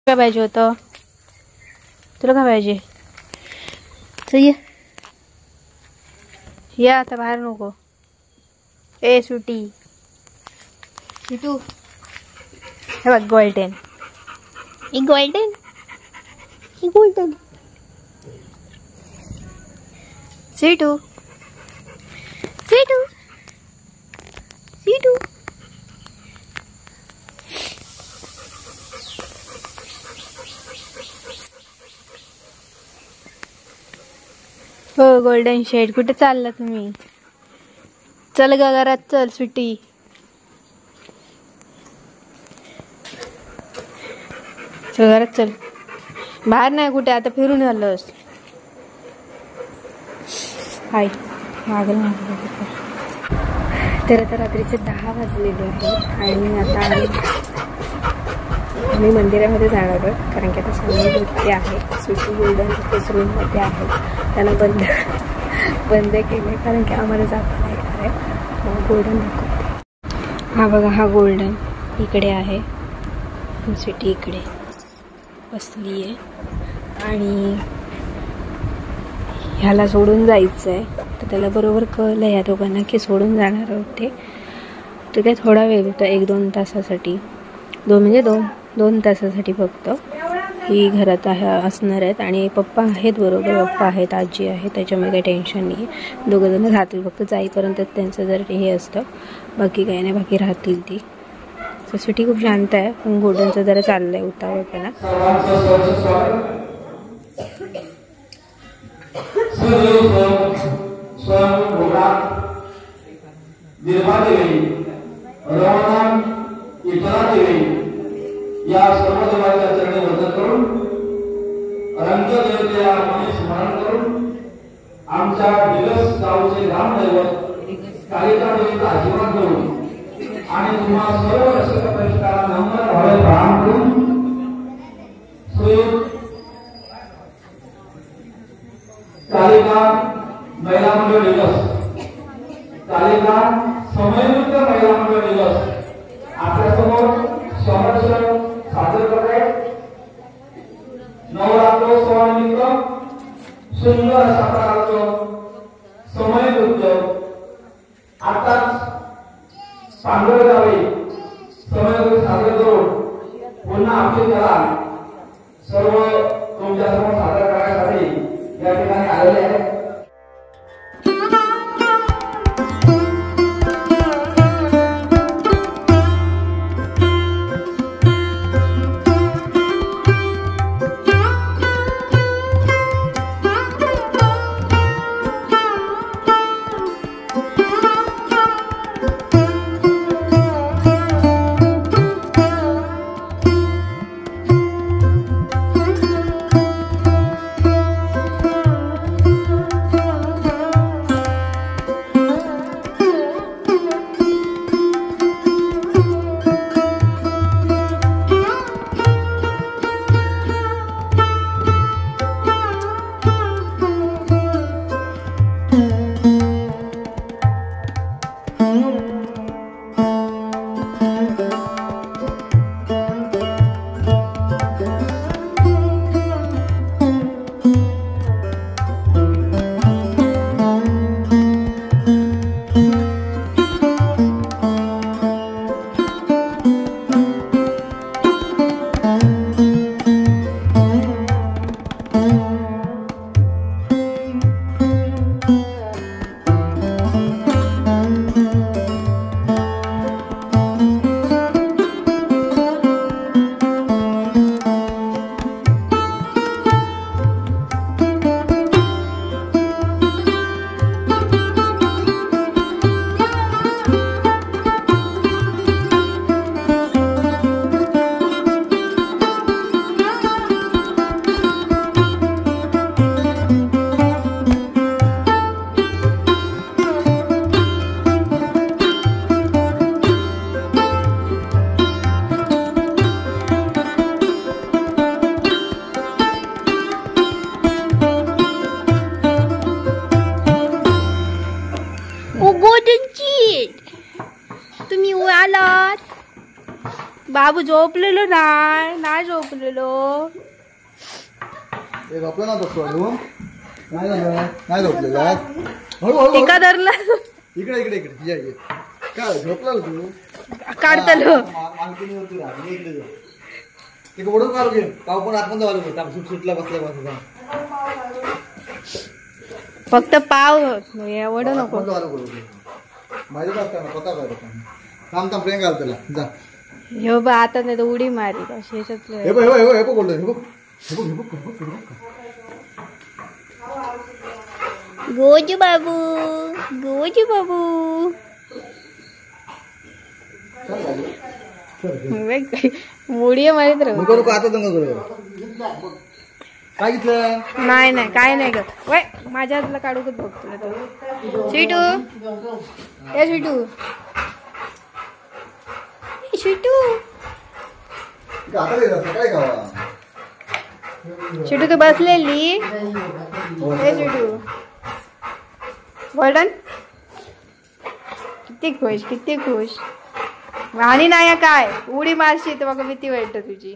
काय पाहिजे होतं तुला? काय पाहिजे? चल ये आता बाहेर नको. ए सुटी सिटू हे बघ गोल्डन. एक गोल्डन एक गोल्डन सिटू सिटू सिटू. हो गोल्डन शेड कुठे चालला तुम्ही? चल ग घरात चल सुट्टी. चल घरात चल. बाहेर नाही कुठे आता फिरून आलोस. हाय मागल मागल. तर आता रात्रीचे 10 वाजलेले आहेत आणि आता आम्ही मंदिरामध्ये जाणार आहोत कारण की आता सगळे नृत्य आहे. सुट्टी गोल्डन तिथेच रूममध्ये आहे. त्यांना बंद केले कारण की आम्हाला जाता नाही येणार आहे. गोल्डन दाखवते. हा बघा हा गोल्डन इकडे आहे. सुट्टी इकडे बसली आहे आणि ह्याला सोडून जायचं आहे. तर त्याला बरोबर कळलं या दोघांना की सोडून जाणार होते. तर ते थोडा वेळ होता 1-2 तासासाठी. दोन तासासाठी फक्त ही घरात असणार आहेत आणि पप्पा आहेत बरोबर. पप्पा आहेत आजी आहे त्याच्यामुळे काही टेन्शन नाही. दोघं जण राहतील फक्त जाईपर्यंत त्यांचं जर हे असतं. बाकी काही नाही बाकी राहतील ती. सुट्टी खूप शांत आहे पण गोल्डनचं जरा चाललंय उतावळ त्याला. या सर्व देवाच्या चरणी वंदन करून रंगदेवतेला मनी स्मरण करून आमच्या दिवस गावचे ग्रामदैवत कालिका देवीचा आशीर्वाद घेऊन आणि तुम्हा सर्व रसिक प्रेक्षकांना नम्र भावे प्रणाम करून कालिका महिला मंडळ दिवस कालिका समययुक्त महिला मंडळ दिवस आपल्यासमोर समर्थ सादर करत आहे. नवरात्रोत्सवानिमित्त सुंदर अशा प्रकारचं समय नृत्य आताच पांढरगावी समय नृत्य सादर करून पुन्हा आपली कला सर्व तुमच्या समोर सादर करण्यासाठी या ठिकाणी आलेले आहेत. बाबू झोपलेलो नाही झोपलेलो. झोपलं ना बसतो नाही झालं नाही झोपलेला. हळूहळू टिका धरला. इकडे इकडे इकडे ये काय झोपला तू काढतलो मालकीनीवरती राहा इकडे जा. ते ओढून काढू घे पाव पण आतमध्ये जाऊ सुट सुटला बसल्या बसला फक्त पाव एवढं नको. माझी बात कर ना स्वतः काय थांब थांब प्रेम घाल त्याला जा. हे बघ आता नाही तर उडी मारी अशी हे बघ हे बघ हे बघ गोल्डन हे बघ हे बघ हे बघ गोजू बाबू गोजू बाबू. मुडी मारित राहू. आता काय घेतलं नाही नाही काय नाही ग. वय माझ्या हातला काढूकच बघतो. शिटू ए शिटू शिटू काय खावा शिटू तू बसलेली. ए शिटू गोल्डन किती खुश किती खुश. आणि नाही काय उडी मारशी तर बघा भीती वाटत तुझी.